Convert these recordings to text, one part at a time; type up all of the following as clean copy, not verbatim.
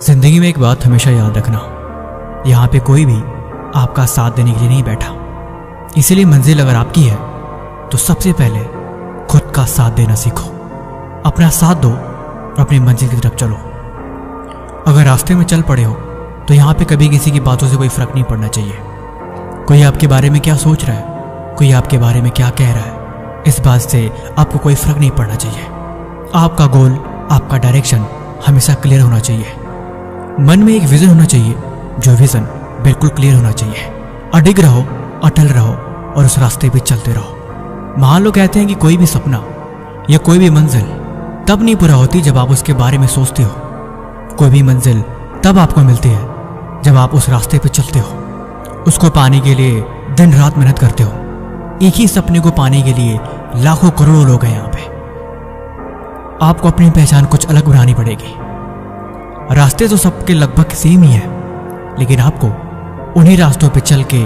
जिंदगी में एक बात हमेशा याद रखना, यहाँ पे कोई भी आपका साथ देने के लिए नहीं बैठा। इसीलिए मंजिल अगर आपकी है तो सबसे पहले खुद का साथ देना सीखो। अपना साथ दो और अपनी मंजिल की तरफ चलो। अगर रास्ते में चल पड़े हो तो यहाँ पे कभी किसी की बातों से कोई फर्क नहीं पड़ना चाहिए। कोई आपके बारे में क्या सोच रहा है, कोई आपके बारे में क्या कह रहा है, इस बात से आपको कोई फर्क नहीं पड़ना चाहिए। आपका गोल, आपका डायरेक्शन हमेशा क्लियर होना चाहिए। मन में एक विजन होना चाहिए, जो विजन बिल्कुल क्लियर होना चाहिए। अडिग रहो, अटल रहो और उस रास्ते पे चलते रहो। मान लो कहते हैं कि कोई भी सपना या कोई भी मंजिल तब नहीं पूरा होती जब आप उसके बारे में सोचते हो। कोई भी मंजिल तब आपको मिलती है जब आप उस रास्ते पे चलते हो। उसको पाने के लिए दिन रात मेहनत करते हो। एक ही सपने को पाने के लिए लाखों करोड़ों लोग हैं यहाँ पे। आपको अपनी पहचान कुछ अलग बनानी पड़ेगी। रास्ते तो सबके लगभग सेम ही है, लेकिन आपको उन्हीं रास्तों पे चल के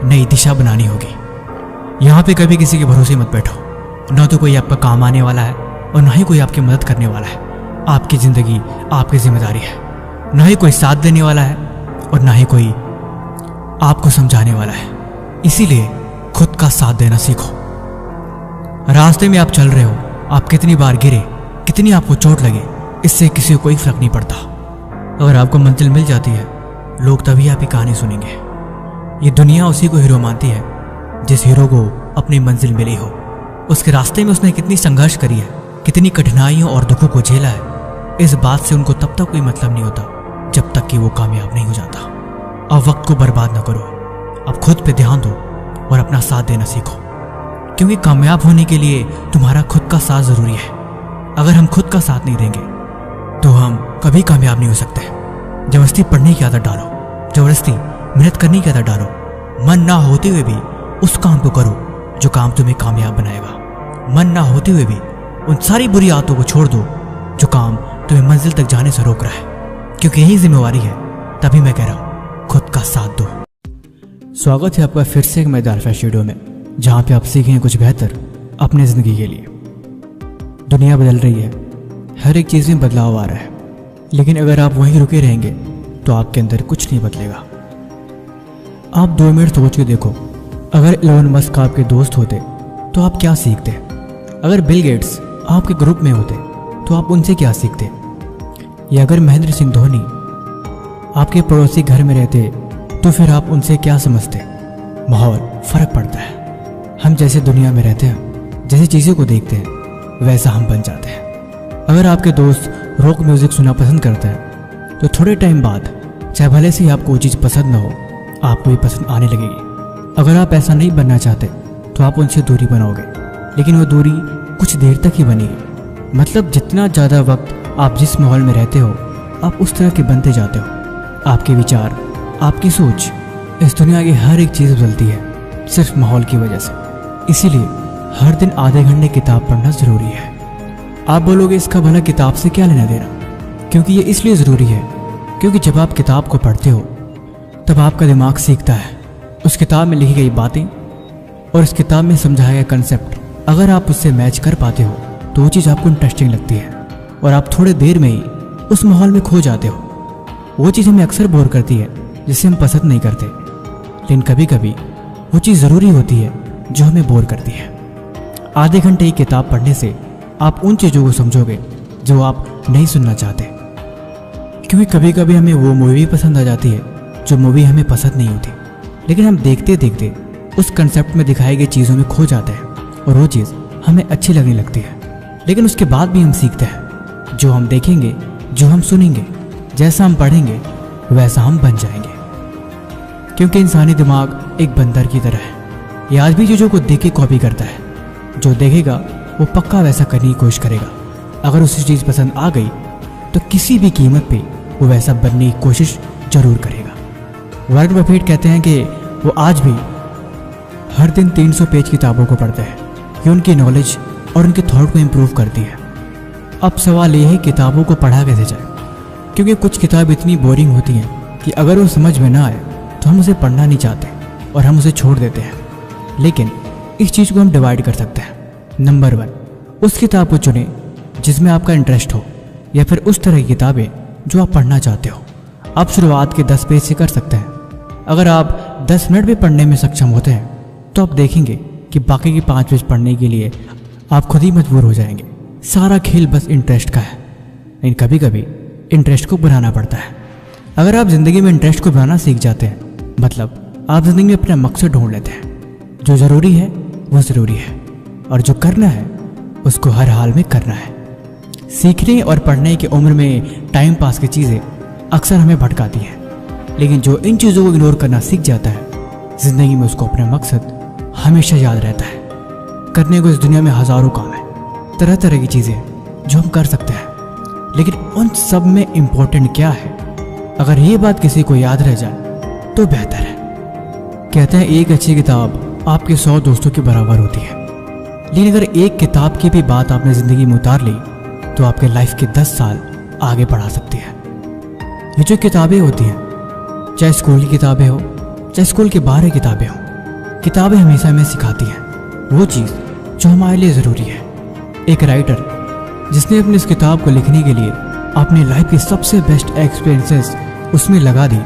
नई दिशा बनानी होगी। यहाँ पे कभी किसी के भरोसे मत बैठो। ना तो कोई आपका काम आने वाला है और ना ही कोई आपकी मदद करने वाला है। आपकी जिंदगी आपकी जिम्मेदारी है। ना ही कोई साथ देने वाला है और ना ही कोई आपको समझाने वाला है। इसीलिए खुद का साथ देना सीखो। रास्ते में आप चल रहे हो, आप कितनी बार गिरे, कितनी आपको चोट लगे, इससे किसी को कोई फर्क नहीं पड़ता। अगर आपको मंजिल मिल जाती है, लोग तभी आपकी कहानी सुनेंगे। ये दुनिया उसी को हीरो मानती है जिस हीरो को अपनी मंजिल मिली हो। उसके रास्ते में उसने कितनी संघर्ष करी है, कितनी कठिनाइयों और दुखों को झेला है, इस बात से उनको तब तक कोई मतलब नहीं होता जब तक कि वो कामयाब नहीं हो जाता। अब वक्त को बर्बाद ना करो, अब खुद पे ध्यान दो और अपना साथ देना सीखो, क्योंकि कामयाब होने के लिए तुम्हारा खुद का साथ जरूरी है। अगर हम खुद का साथ नहीं देंगे तो हम कभी कामयाब नहीं हो सकते। जबरदस्ती पढ़ने की आदत डालो, जबरदस्ती मेहनत करने की आदत डालो। मन ना होते हुए भी उस काम को करो जो काम तुम्हें कामयाब बनाएगा। मन ना होते हुए भी उन सारी बुरी आदतों को छोड़ दो जो काम तुम्हें मंजिल तक जाने से रोक रहा है, क्योंकि यही जिम्मेवारी है। तभी मैं कह रहा हूं, खुद का साथ दो। स्वागत है आपका फिर से एक मजेदार फ्रेश वीडियो में, जहां पे आप सीखेंगे कुछ बेहतर अपनी जिंदगी के लिए। दुनिया बदल रही है, हर एक चीज़ में बदलाव आ रहा है, लेकिन अगर आप वहीं रुके रहेंगे तो आपके अंदर कुछ नहीं बदलेगा। आप 2 मिनट सोच के देखो, अगर एलोन मस्क आपके दोस्त होते तो आप क्या सीखते? अगर बिल गेट्स आपके ग्रुप में होते तो आप उनसे क्या सीखते? या अगर महेंद्र सिंह धोनी आपके पड़ोसी घर में रहते तो फिर आप उनसे क्या समझते? माहौल फर्क पड़ता है। हम जैसे दुनिया में रहते हैं, जैसे चीज़ों को देखते हैं, वैसा हम बन जाते हैं। अगर आपके दोस्त रॉक म्यूजिक सुनना पसंद करते हैं तो थोड़े टाइम बाद, चाहे भले से आपको वो चीज़ पसंद ना हो, आपको ये पसंद आने लगेगी। अगर आप ऐसा नहीं बनना चाहते तो आप उनसे दूरी बनाओगे, लेकिन वो दूरी कुछ देर तक ही बनेगी। मतलब जितना ज़्यादा वक्त आप जिस माहौल में रहते हो, आप उस तरह के बनते जाते हो। आपके विचार, आपकी सोच, इस दुनिया की हर एक चीज़ बदलती है सिर्फ माहौल की वजह से। इसीलिए हर दिन आधे घंटे किताब पढ़ना ज़रूरी है। आप बोलोगे इसका भला किताब से क्या लेना देना? क्योंकि ये इसलिए ज़रूरी है क्योंकि जब आप किताब को पढ़ते हो तब आपका दिमाग सीखता है उस किताब में लिखी गई बातें और उस किताब में समझाया गया कंसेप्ट। अगर आप उससे मैच कर पाते हो तो वो चीज़ आपको इंटरेस्टिंग लगती है और आप थोड़े देर में ही उस माहौल में खो जाते हो। वो चीज़ हमें अक्सर बोर करती है जिसे हम पसंद नहीं करते, लेकिन कभी कभी वो चीज़ ज़रूरी होती है जो हमें बोर करती है। आधे घंटे की किताब पढ़ने से आप उन चीज़ों को समझोगे जो आप नहीं सुनना चाहते, क्योंकि कभी कभी हमें वो मूवी पसंद आ जाती है जो मूवी हमें पसंद नहीं होती, लेकिन हम देखते देखते उस कंसेप्ट में दिखाई गई चीज़ों में खो जाते हैं और वो चीज़ हमें अच्छी लगने लगती है। लेकिन उसके बाद भी हम सीखते हैं। जो हम देखेंगे, जो हम सुनेंगे, जैसा हम पढ़ेंगे, वैसा हम बन जाएंगे, क्योंकि इंसानी दिमाग एक बंदर की तरह है। ये आज भी चीज़ों को देख के कॉपी करता है। जो देखेगा वो पक्का वैसा करने की कोशिश करेगा। अगर उसे चीज़ पसंद आ गई तो किसी भी कीमत पे वो वैसा बनने की कोशिश जरूर करेगा। वॉरेन बफेट कहते हैं कि वो आज भी हर दिन 300 पेज किताबों को पढ़ते हैं। ये उनकी नॉलेज और उनके थॉट को इम्प्रूव करती है। अब सवाल ये है किताबों को पढ़ा कैसे जाए, क्योंकि कुछ किताब इतनी बोरिंग होती हैं कि अगर वो समझ में ना आए तो हम उसे पढ़ना नहीं चाहते और हम उसे छोड़ देते हैं। लेकिन इस चीज़ को हम डिवाइड कर सकते हैं। नंबर 1, उस किताब को चुनें जिसमें आपका इंटरेस्ट हो, या फिर उस तरह की किताबें जो आप पढ़ना चाहते हो। आप शुरुआत के 10 पेज से कर सकते हैं। अगर आप 10 मिनट भी पढ़ने में सक्षम होते हैं तो आप देखेंगे कि बाकी के 5 पेज पढ़ने के लिए आप खुद ही मजबूर हो जाएंगे। सारा खेल बस इंटरेस्ट का है, लेकिन कभी कभी इंटरेस्ट को बनाना पड़ता है। अगर आप ज़िंदगी में इंटरेस्ट को बनाना सीख जाते हैं, मतलब आप ज़िंदगी में अपना मकसद ढूंढ लेते हैं। जो ज़रूरी है वो ज़रूरी है, और जो करना है उसको हर हाल में करना है। सीखने और पढ़ने की उम्र में टाइम पास की चीज़ें अक्सर हमें भटकाती हैं, लेकिन जो इन चीज़ों को इग्नोर करना सीख जाता है, ज़िंदगी में उसको अपना मकसद हमेशा याद रहता है। करने को इस दुनिया में हज़ारों काम है, तरह तरह की चीज़ें जो हम कर सकते हैं, लेकिन उन सब में इम्पोर्टेंट क्या है, अगर ये बात किसी को याद रह जाए तो बेहतर है। कहते हैं एक अच्छी किताब आपके 100 दोस्तों के बराबर होती है, लेकिन अगर एक किताब की भी बात आपने ज़िंदगी में उतार ली तो आपके लाइफ के 10 साल आगे बढ़ा सकती है। ये जो किताबें होती हैं, चाहे स्कूल की किताबें हो चाहे स्कूल के बाहर की किताबें हो, किताबें हमेशा हमें सिखाती हैं वो चीज़ जो हमारे लिए ज़रूरी है। एक राइटर जिसने अपनी इस किताब को लिखने के लिए अपनी लाइफ की सबसे बेस्ट एक्सपीरियंसेस उसमें लगा दी,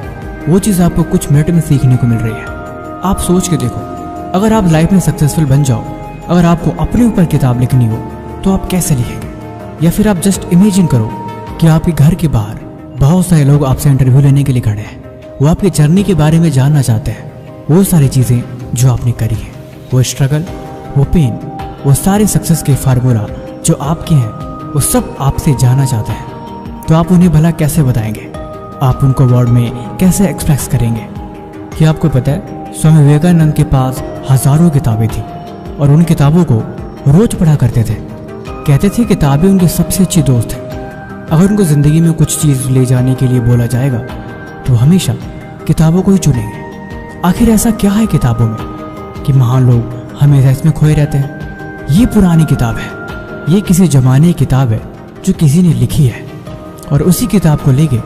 वो चीज़ आपको कुछ मिनट में सीखने को मिल रही है। आप सोच के देखो, अगर आप लाइफ में सक्सेसफुल बन जाओ, अगर आपको अपने ऊपर किताब लिखनी हो तो आप कैसे लिखेंगे? या फिर आप जस्ट इमेजिन करो कि आपके घर के बाहर बहुत सारे लोग आपसे इंटरव्यू लेने के लिए खड़े हैं, वो आपकी जर्नी के बारे में जानना चाहते हैं। वो सारी चीज़ें जो आपने करी है, वो स्ट्रगल, वो पेन, वो सारे सक्सेस के फार्मूला जो आपके हैं, वो सब आपसे जानना चाहते हैं। तो आप उन्हें भला कैसे बताएंगे? आप उनको वर्ड में कैसे एक्सप्रेस करेंगे? क्या आपको पता है स्वामी विवेकानंद के पास हज़ारों किताबें थी और उन किताबों को रोज पढ़ा करते थे। कहते थे किताबें उनकी सबसे अच्छी दोस्त हैं। अगर उनको ज़िंदगी में कुछ चीज़ ले जाने के लिए बोला जाएगा तो हमेशा किताबों को ही चुनेंगे। आखिर ऐसा क्या है किताबों में कि महान लोग हमेशा इसमें खोए रहते हैं? ये पुरानी किताब है, ये किसी ज़माने की किताब है जो किसी ने लिखी है, और उसी किताब को लेके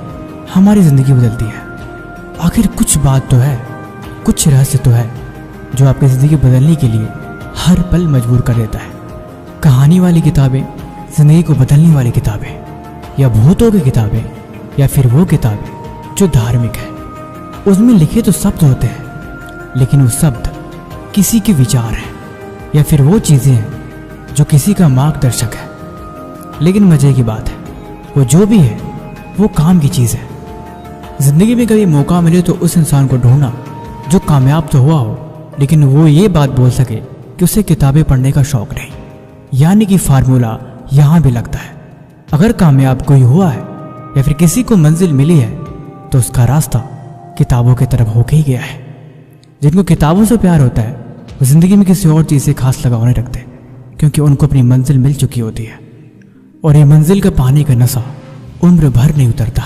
हमारी ज़िंदगी बदलती है। आखिर कुछ बात तो है, कुछ रहस्य तो है जो आपकी ज़िंदगी बदलने के लिए हर पल मजबूर कर देता है। कहानी वाली किताबें, ज़िंदगी को बदलने वाली किताबें, या भूतों की किताबें, या फिर वो किताबें जो धार्मिक है। उसमें लिखे तो शब्द होते हैं, लेकिन वो शब्द किसी के विचार हैं, या फिर वो चीज़ें हैं जो किसी का मार्गदर्शक है। लेकिन मज़े की बात है, वो जो भी है वो काम की चीज़ है। ज़िंदगी में कभी मौका मिले तो उस इंसान को ढूंढना जो कामयाब तो हुआ हो, लेकिन वो ये बात बोल सके कि उसे किताबें पढ़ने का शौक़ नहीं। यानी कि फार्मूला यहाँ भी लगता है। अगर कामयाब कोई हुआ है या फिर किसी को मंजिल मिली है तो उसका रास्ता किताबों की तरफ होके ही गया है। जिनको किताबों से प्यार होता है वो ज़िंदगी में किसी और चीज़ से खास लगाव नहीं रखते, क्योंकि उनको अपनी मंजिल मिल चुकी होती है, और ये मंजिल का पाने का नशा उम्र भर नहीं उतरता।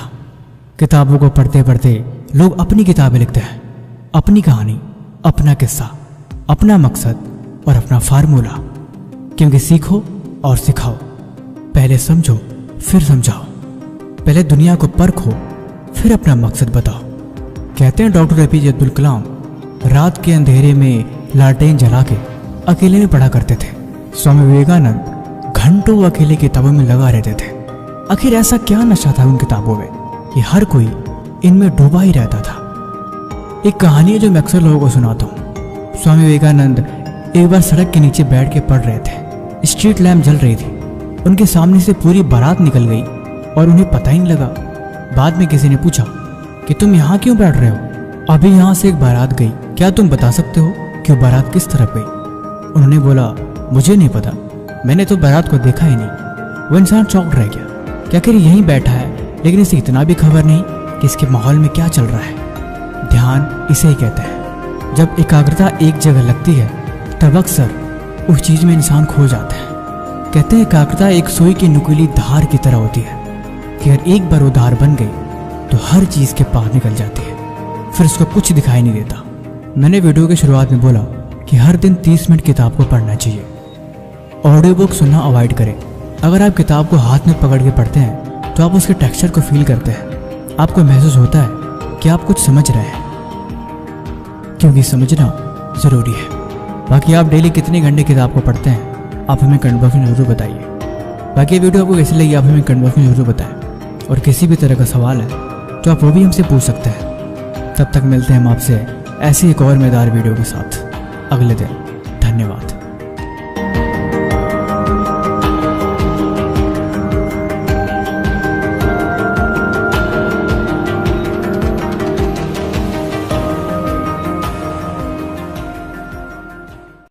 किताबों को पढ़ते पढ़ते लोग अपनी किताबें लिखते हैं, अपनी कहानी, अपना किस्सा, अपना मकसद और अपना फार्मूला। क्योंकि सीखो और सिखाओ, पहले समझो फिर समझाओ, पहले दुनिया को परखो फिर अपना मकसद बताओ। कहते हैं डॉक्टर APJ अब्दुल कलाम रात के अंधेरे में लालटेन जला के अकेले में पढ़ा करते थे। स्वामी विवेकानंद घंटों अकेले किताबों में लगा रहते थे। आखिर ऐसा क्या नशा था उन किताबों में कि हर कोई इनमें डूबा ही रहता था। एक कहानी है जो मैं अक्सर लोगों को सुनाता हूँ। स्वामी विवेकानंद एक बार सड़क के नीचे बैठ के पढ़ रहे थे। स्ट्रीट लैम्प जल रही थी, उनके सामने से पूरी बारात निकल गई और उन्हें पता ही नहीं लगा। बाद में किसी ने पूछा कि तुम यहाँ क्यों बैठ रहे हो? अभी यहाँ से एक बारात गई, क्या तुम बता सकते हो कि वो बारात किस तरफ गई? उन्होंने बोला, मुझे नहीं पता, मैंने तो बारात को देखा ही नहीं। वो इंसान चौंक रह गया कि आखिर यहीं बैठा है, लेकिन इसे इतना भी खबर नहीं कि इसके माहौल में क्या चल रहा है। ध्यान इसे ही कहते हैं। जब एकाग्रता एक जगह लगती है तब अक्सर उस चीज़ में इंसान खो जाता है। कहते हैं एकाग्रता एक सुई की नुकीली धार की तरह होती है कि अगर एक बार वो धार बन गई तो हर चीज़ के पार निकल जाती है, फिर उसको कुछ दिखाई नहीं देता। मैंने वीडियो की शुरुआत में बोला कि हर दिन 30 मिनट किताब को पढ़ना चाहिए। ऑडियो बुक सुनना अवॉइड करें। अगर आप किताब को हाथ में पकड़ के पढ़ते हैं तो आप उसके टेक्सचर को फील करते हैं। आपको महसूस होता है कि आप कुछ समझ रहे हैं, क्योंकि समझना ज़रूरी है। बाकी आप डेली कितने घंटे किताब को पढ़ते हैं आप हमें कमेंट बॉक्स में ज़रूर बताइए। बाकी वीडियो आपको कैसी लगी आप हमें कमेंट बॉक्स में ज़रूर बताएं। और किसी भी तरह का सवाल है तो आप वो भी हमसे पूछ सकते हैं। तब तक मिलते हैं हम आपसे ऐसी एक और मजेदार वीडियो के साथ अगले दिन। धन्यवाद।